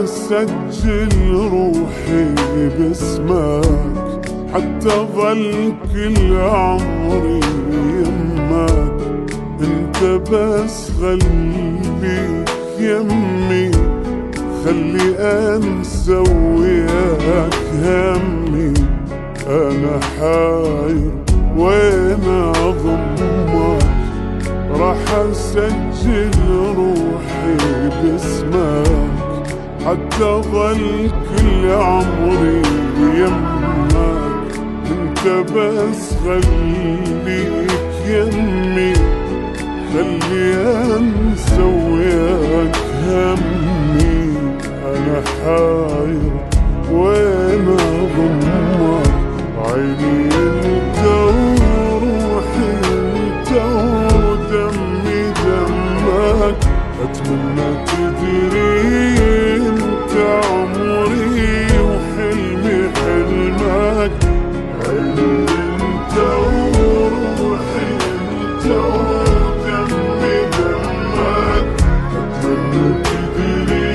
اسجل روحي باسمك حتى ظل كل عمري يمك. انت بس خليك يمي، خلي انسى وياك همي. انا حاير وين اضمك، راح اسجل روحي باسمك حتى ظل كل عمري يمك. انت بس خليك يمي، خلي انسى وياك همي. انا حاير وين اضمك، عيني انت وروحي انت ودمي دمك. اتمنى تدري انت عمري وحلمي حلمك. عيني انت وروحي انت ودمي دمك. اتمنى تدري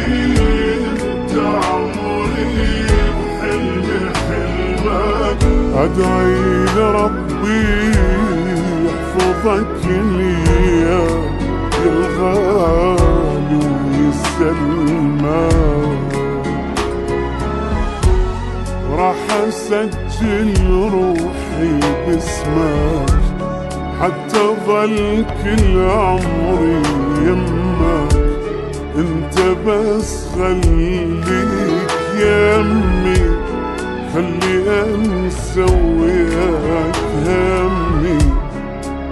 انت عمري وحلمي حلمك. ادعي لربي يحفظك ليا يا الغالي ويسلمك. راح اسجل روحي باسمك حتى ظل كل عمري يمك. انت بس خليك يمي، خلي انسى وياك همي.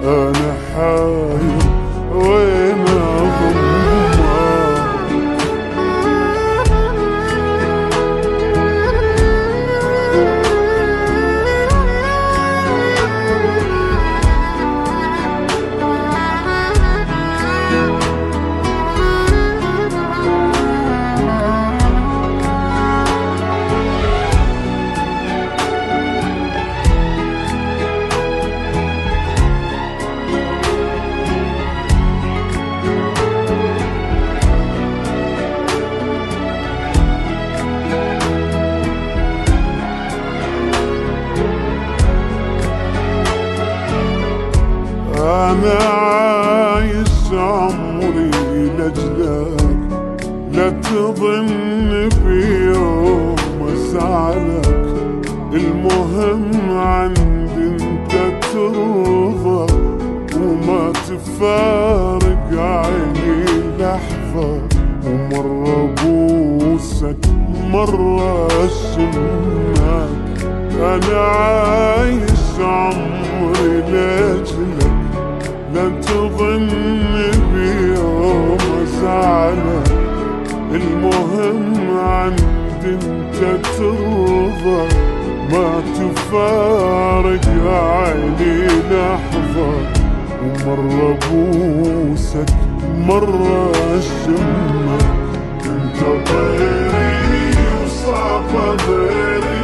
انا حاير وين اضمك. أنا عايش عمري لأجلك، لا تظن بيوم أزعلك. المهم عندي انت ترضى وما تفارق عيني لحظة. ومرة بوسك مرة أشمك. أنا عايش عمري لأجلك، لا تظن بيوم أزعلك. المهم عندي انت ترضى ما تفارق عيني لحظة. ومرة بوسك مرة أشمك. انت غيري وصعب غيري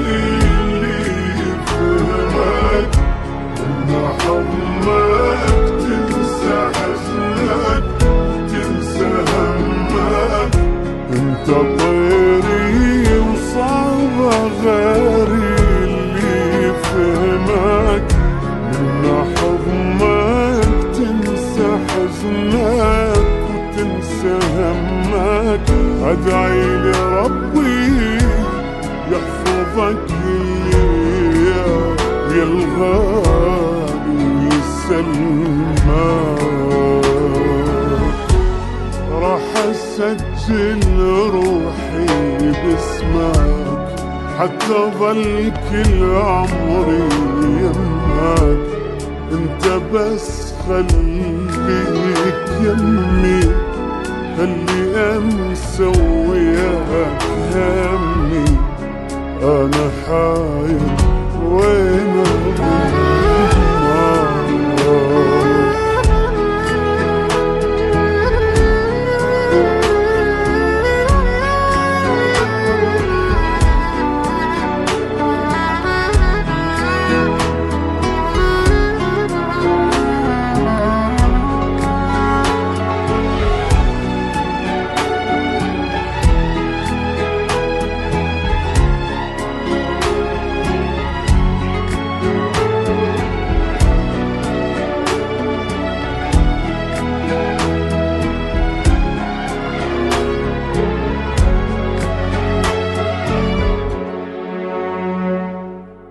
اللي يفهمك. ان حضنك تنسى حزنك تنسى همك. انت طيري وصعب غيري اللي يفهمك. من حضنك تنسى حزنك وتنسى همك. ادعي لربي يحفظك يا الغالي ويسلمك. راح اسجل روحي باسمك حتى ظل كل عمري يمك. انت بس خليك يمي، خلي انسى وياك همي. انا حاير وين